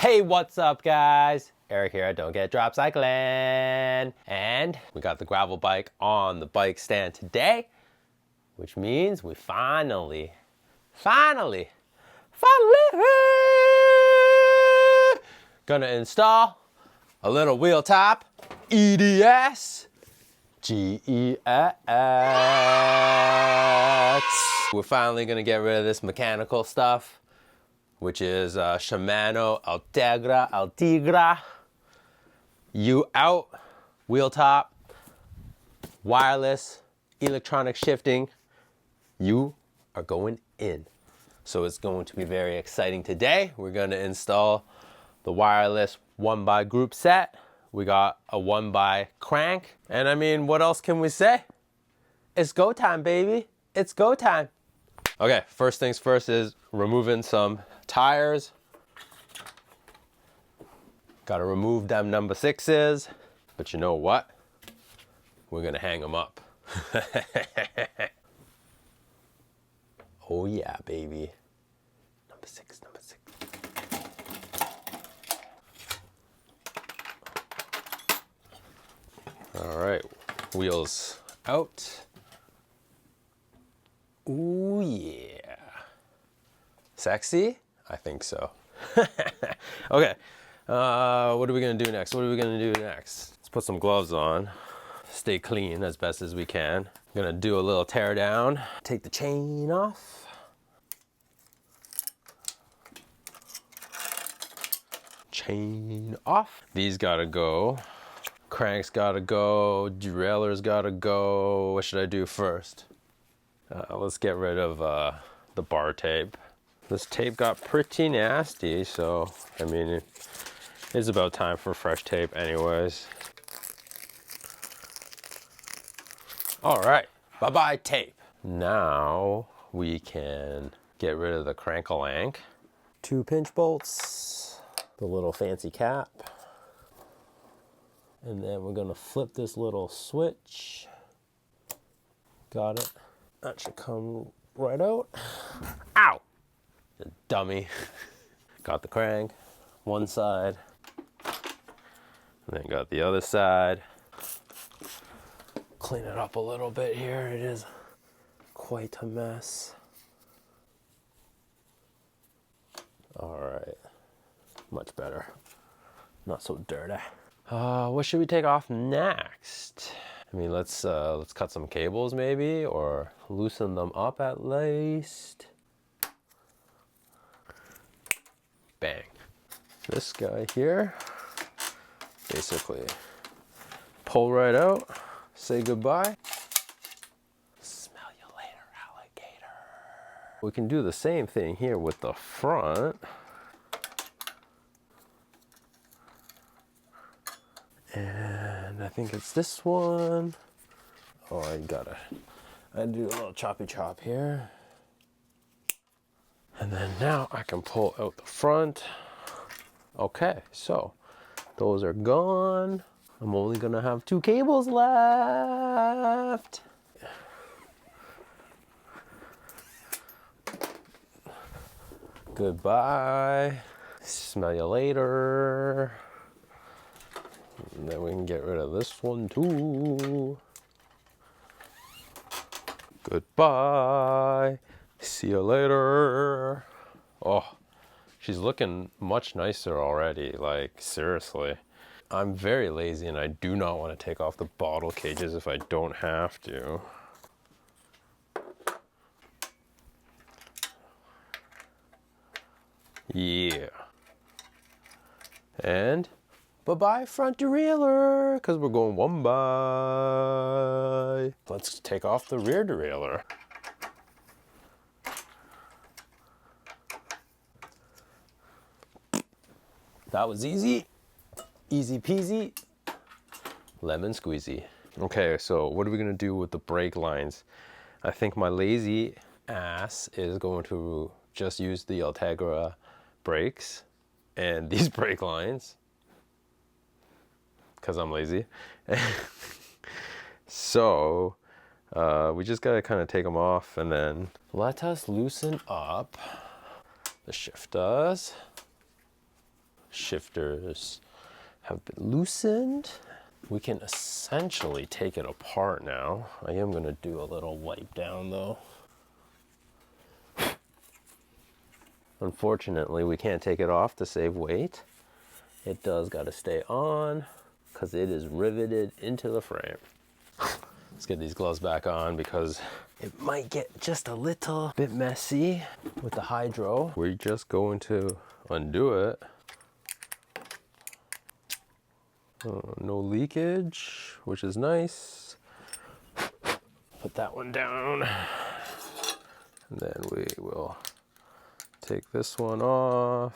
Hey, what's up guys? Eric here, Don't Get Drop Cycling. And we got the gravel bike on the bike stand today, which means we finally gonna install a little Wheeltop EDS GEX. We're finally gonna get rid of this mechanical stuff, which is Shimano Altigra. You out, Wheeltop, wireless, electronic shifting. You are going in. So it's going to be very exciting today. We're gonna install the wireless 1x group set. We got a 1x crank. And I mean, what else can we say? It's go time, baby. It's go time. Okay, first things first is removing some tires. Gotta remove them number 6s. But you know what? We're gonna hang them up. Oh yeah, baby. Number 6, number 6. All right, wheels out. Ooh yeah. Sexy? I think so. Okay, what are we gonna do next? Let's put some gloves on. Stay clean as best as we can. I'm gonna do a little tear down. Take the chain off. Chain off. These gotta go. Cranks gotta go. Derailleurs gotta go. What should I do first? Let's get rid of the bar tape. This tape got pretty nasty, so I mean, it's about time for fresh tape anyways. All right, bye-bye tape. Now we can get rid of the crank-a-lank. 2 pinch bolts, the little fancy cap. And then we're gonna flip this little switch. Got it. That should come right out. Ow! The dummy. Got the crank, one side. And then got the other side. Clean it up a little bit here. It is quite a mess. All right, much better. Not so dirty. What should we take off next? I mean, let's cut some cables maybe, or loosen them up at least. Bang. This guy here, basically pull right out, say goodbye. Smell you later, alligator. We can do the same thing here with the front. And I think it's this one. Oh, I do a little choppy chop here. And then now I can pull out the front. Okay, so those are gone. I'm only gonna have 2 cables left. Goodbye. Smell you later. And then we can get rid of this one too. Goodbye. See you later. Oh, she's looking much nicer already. Like, seriously. I'm very lazy and I do not want to take off the bottle cages if I don't have to. Yeah. And bye-bye front derailleur, because we're going 1x. Let's take off the rear derailleur. That was easy. Easy peasy. Lemon squeezy. Okay, so what are we gonna do with the brake lines? I think my lazy ass is going to just use the Altigra brakes and these brake lines, because I'm lazy. So we just gotta kind of take them off and then let us loosen up the shifters. shifters have been loosened. We can essentially take it apart now. I am gonna do a little wipe down though. Unfortunately, we can't take it off to save weight. It does gotta stay on because it is riveted into the frame. Let's get these gloves back on because it might get just a little bit messy with the hydro. We're just going to undo it. No leakage, which is nice. Put that one down. And then we will take this one off.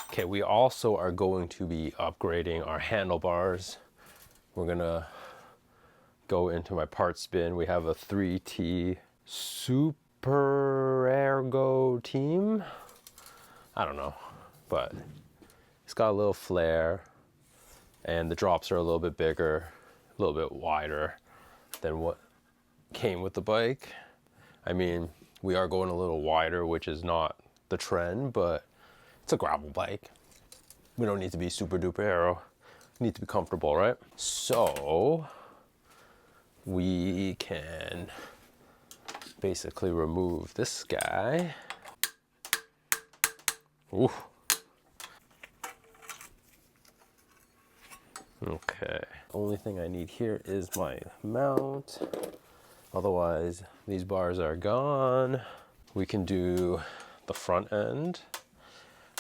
Okay, we also are going to be upgrading our handlebars. We're gonna go into my parts bin. We have a 3T Super Ergo team. I don't know, but it's got a little flare and the drops are a little bit bigger, a little bit wider than what came with the bike. I mean, we are going a little wider, which is not the trend, but it's a gravel bike. We don't need to be super duper aero. We need to be comfortable, right? So we can basically remove this guy. Ooh. Okay. Only thing I need here is my mount. Otherwise, these bars are gone. We can do the front end,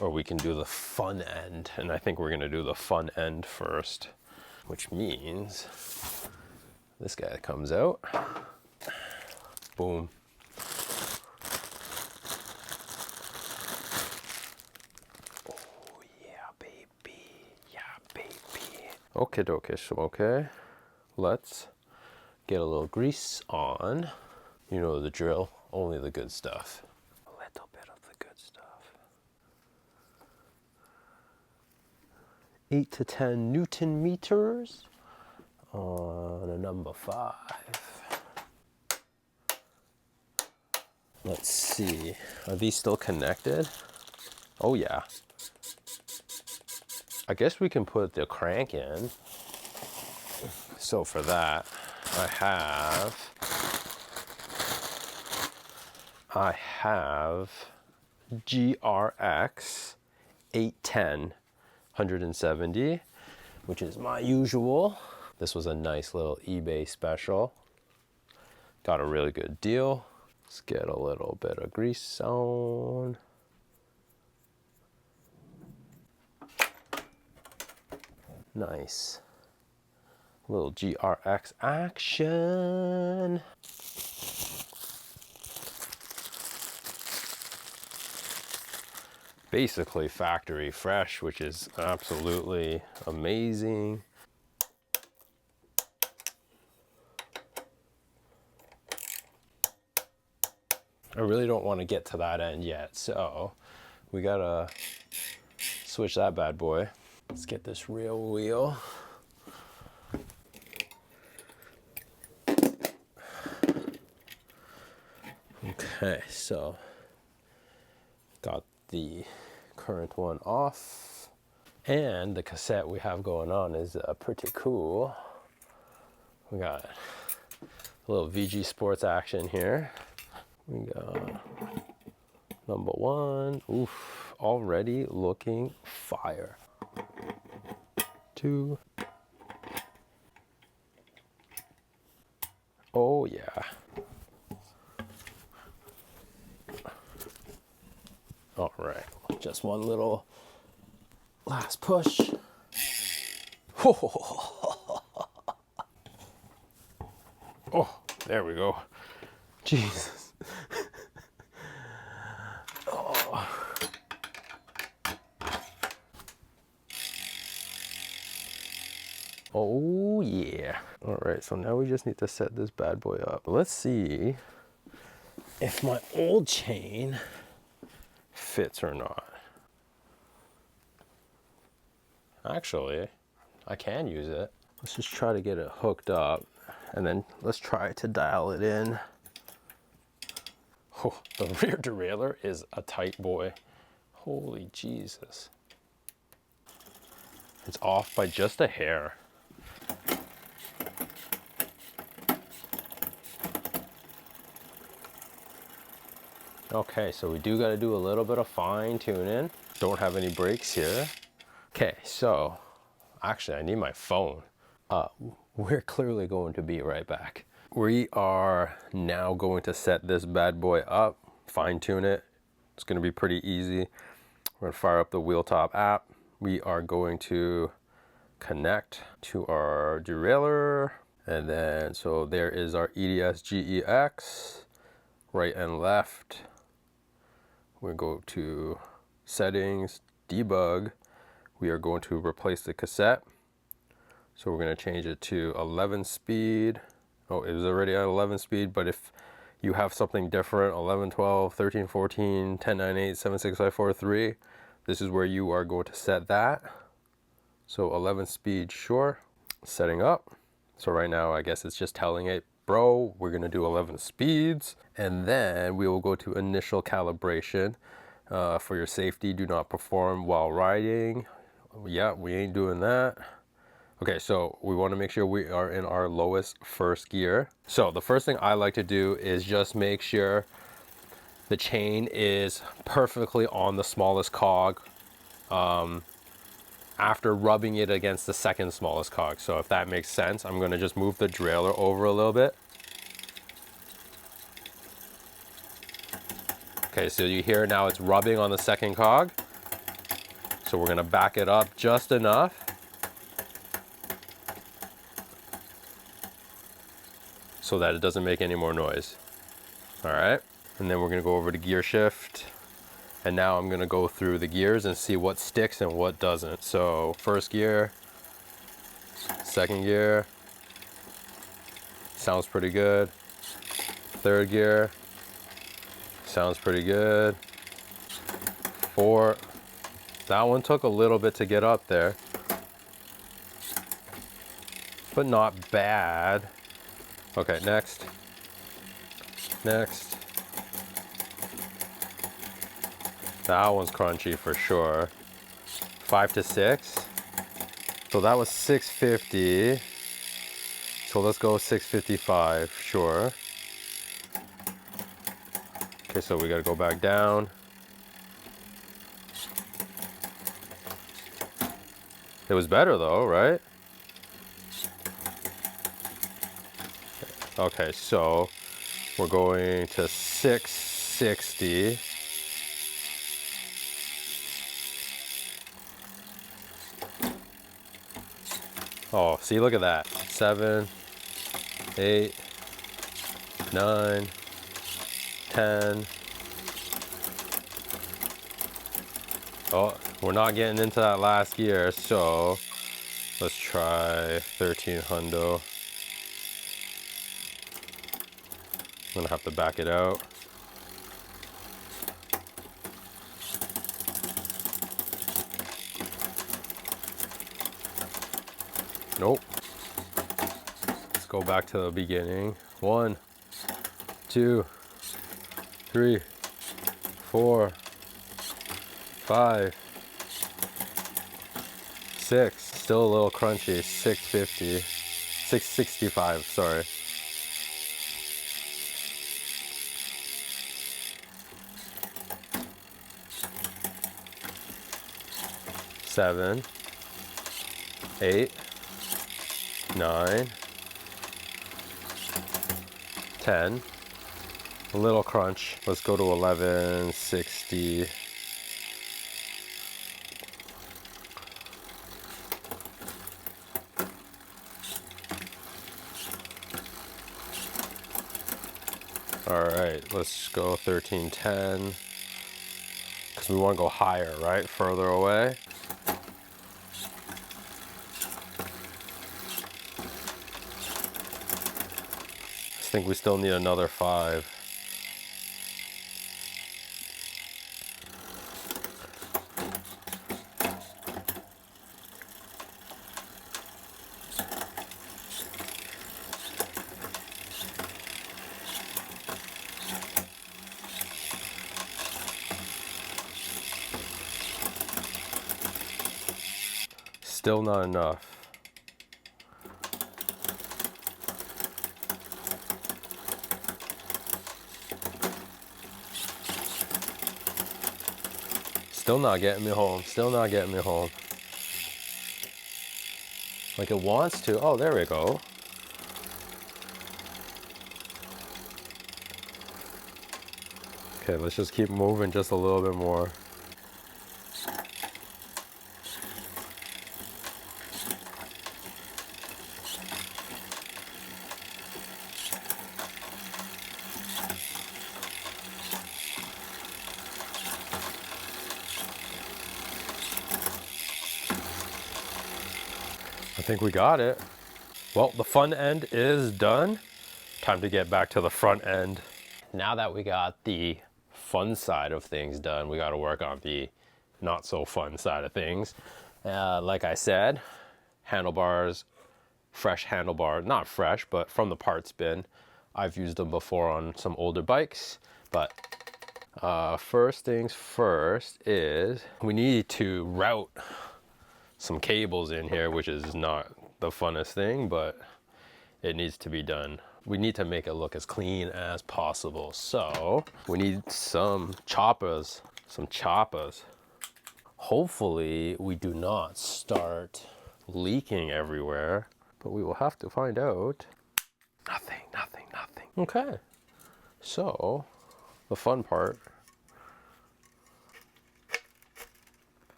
or we can do the fun end. And I think we're gonna do the fun end first, which means this guy comes out. Boom. Oh yeah, baby. Yeah, baby. Okay, dokish, okay. Let's get a little grease on. You know the drill, only the good stuff. A little bit of the good stuff. 8 to 10 Newton meters on a number 5. Let's see, are these still connected? Oh yeah. I guess we can put the crank in. So for that, I have GRX 810 170, which is my usual. This was a nice little eBay special. Got a really good deal. Let's get a little bit of grease on. Nice. Little GRX action. Basically factory fresh, which is absolutely amazing. I really don't want to get to that end yet, so we gotta switch that bad boy. Let's get this rear wheel. Okay, so got the current one off, and the cassette we have going on is pretty cool. We got a little VG Sports action here. We got number 1. Oof, already looking fire. 2. Oh yeah. All right, just one little last push. Oh, there we go. Jesus. Oh. Oh yeah. All right, so now we just need to set this bad boy up. Let's see if my old chain fits or not. Actually, I can use it. Let's just try to get it hooked up, and then let's try to dial it in. Oh, the rear derailleur is a tight boy. Holy Jesus. It's off by just a hair. Okay, so we do got to do a little bit of fine tuning. Don't have any brakes here. Okay, so actually I need my phone. We're clearly going to be right back. We are now going to set this bad boy up, fine tune it. It's going to be pretty easy. We're going to fire up the Wheeltop app. We are going to connect to our derailleur. And then, so there is our EDS GEX, right and left. We go to settings, debug. We are going to replace the cassette. So we're going to change it to 11 speed. Oh, it was already at 11 speed, but if you have something different, 11, 12, 13, 14, 10, 9, 8, 7, 6, 5, 4, 3, this is where you are going to set that. So 11 speed, sure. Setting up. So right now, I guess it's just telling it, bro, we're going to do 11 speeds. And then we will go to initial calibration. For your safety, do not perform while riding. Yeah, we ain't doing that. Okay, so we want to make sure we are in our lowest first gear. So the first thing I like to do is just make sure the chain is perfectly on the smallest cog after rubbing it against the second smallest cog. So if that makes sense, I'm going to just move the derailleur over a little bit. Okay, so you hear now it's rubbing on the second cog. So we're going to back it up just enough. So that it doesn't make any more noise. All right, and then we're gonna go over to gear shift. And now I'm gonna go through the gears and see what sticks and what doesn't. So first gear, second gear, sounds pretty good. Third gear, sounds pretty good. Four, that one took a little bit to get up there, but not bad. Okay, next. That one's crunchy for sure. 5 to 6. So that was 650. So let's go 655, sure. Okay, so we gotta go back down. It was better though, right? Okay, so we're going to 660. Oh, see, look at that. 7, 8, 9, 10. Oh, we're not getting into that last gear, so let's try 13 hundo. I'm gonna have to back it out. Nope. Let's go back to the beginning. 1, 2, 3, 4, 5, 6. Still a little crunchy. 650. 665, sorry. 7, 8, 9, 10. A little crunch. Let's go to 1160. All right, let's go 1310. Because we want to go higher, right? Further away. I think we still need another 5. Still not enough. Still not getting me home. Still not getting me home. Like it wants to. Oh, there we go. Okay, let's just keep moving just a little bit more. I think we got it. Well, the fun end is done. Time to get back to the front end. Now that we got the fun side of things done, we got to work on the not so fun side of things. Like I said, handlebars, fresh handlebar, not fresh, but from the parts bin. I've used them before on some older bikes, but first things first is we need to route some cables in here, which is not the funnest thing, but it needs to be done. We need to make it look as clean as possible. So we need some choppers, Hopefully we do not start leaking everywhere, but we will have to find out. Nothing. Okay, so the fun part.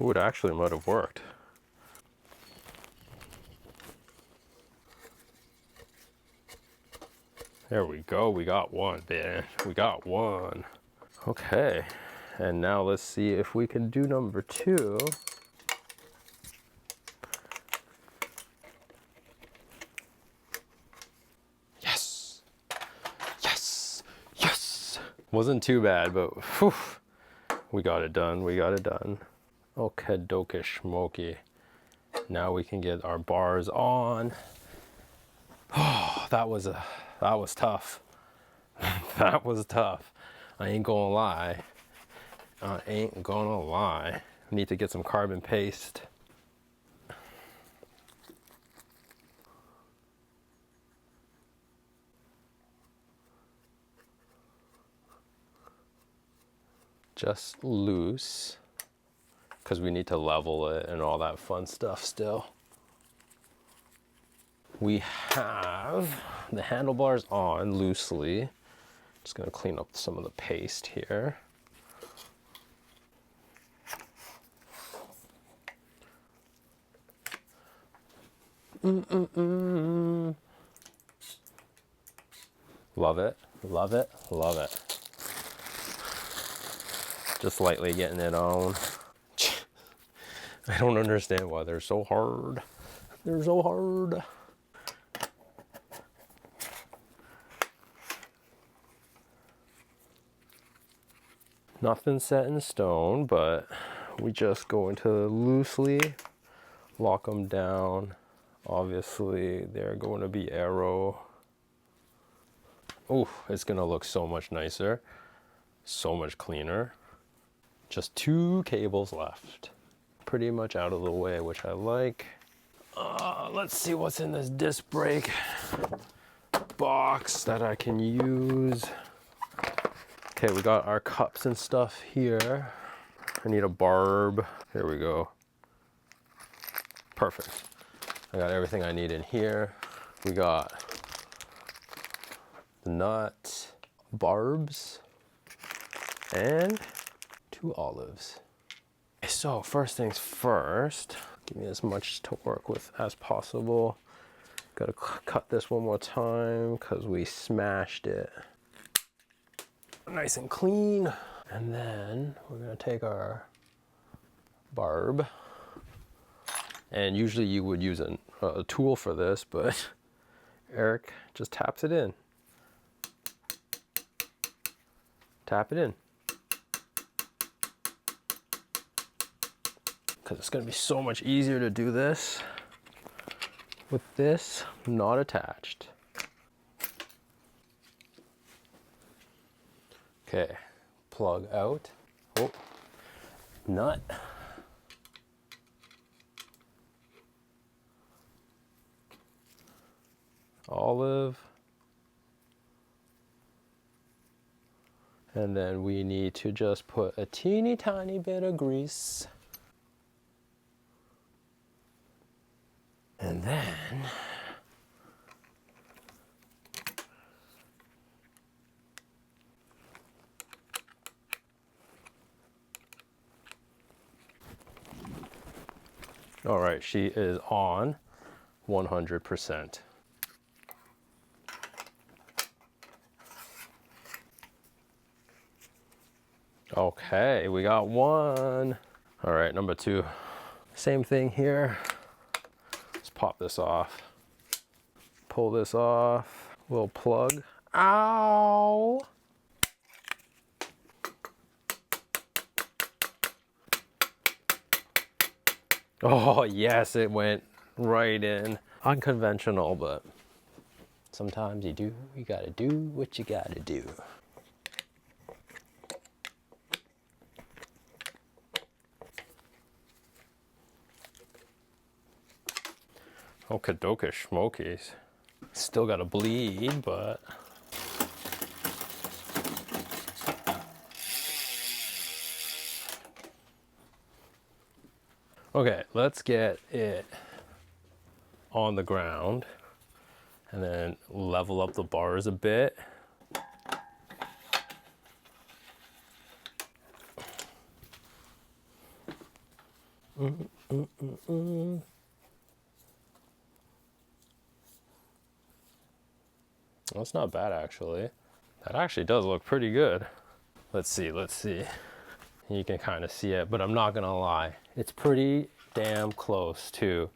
Ooh, it actually might have worked. There we go, we got one, man. We got one. Okay, and now let's see if we can do number two. Yes! Yes! Yes! Wasn't too bad, but whew, we got it done, Okay, dokie schmokey. Now we can get our bars on. Oh, that was tough. That was tough. I ain't gonna lie. We need to get some carbon paste. Just loose, because we need to level it and all that fun stuff still. We have the handlebars on loosely. Just gonna clean up some of the paste here. Love it, love it, love it. Just lightly getting it on. I don't understand why they're so hard. They're so hard. Nothing set in stone, but we just going to loosely lock them down. Obviously, they're going to be arrow. Oh, it's gonna look so much nicer, so much cleaner. Just 2 cables left. Pretty much out of the way, which I like. Let's see what's in this disc brake box that I can use. Okay, we got our cups and stuff here. I need a barb. Here we go. Perfect. I got everything I need in here. We got the nut, barbs, and 2 olives. So first things first, give me as much to work with as possible. Gotta cut this one more time because we smashed it. Nice and clean. And then we're gonna take our barb. And usually you would use a tool for this, but Eric just taps it in. Tap it in. Because it's going to be so much easier to do this with this not attached. Okay, plug out. Oh, nut. olive. And then we need to just put a teeny tiny bit of grease. And then all right, she is on 100%. Okay, we got one. All right, number two. Same thing here. Let's pop this off. Pull this off. Little plug. Ow! Oh, yes, it went right in. Unconventional, but sometimes you gotta do what you gotta do. Okie smokies. Still gotta bleed, but. Okay, let's get it on the ground and then level up the bars a bit. That's not bad, actually. That actually does look pretty good. Let's see. You can kind of see it, but I'm not gonna lie. It's pretty damn close to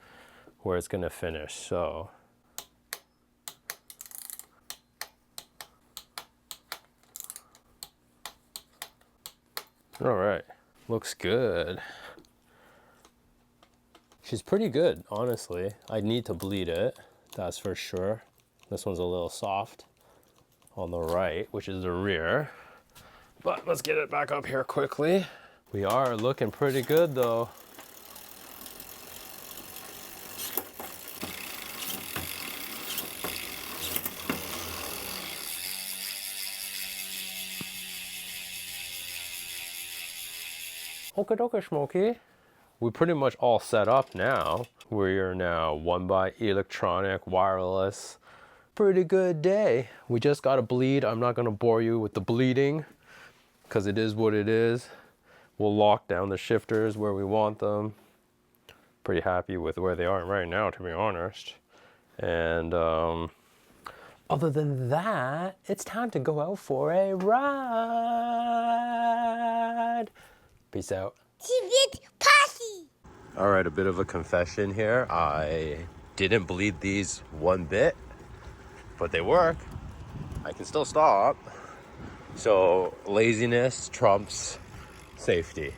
where it's gonna finish, so. All right, looks good. She's pretty good, honestly. I need to bleed it, that's for sure. This one's a little soft on the right, which is the rear. But let's get it back up here quickly. We are looking pretty good though. Okie smoky. We're pretty much all set up now. We are now 1x electronic, wireless. Pretty good day. We just got to bleed. I'm not going to bore you with the bleeding because it is what it is. We'll lock down the shifters where we want them. Pretty happy with where they are right now, to be honest. And other than that, it's time to go out for a ride. Peace out. All right, a bit of a confession here. I didn't bleed these one bit, but they work. I can still stop. So laziness trumps safety.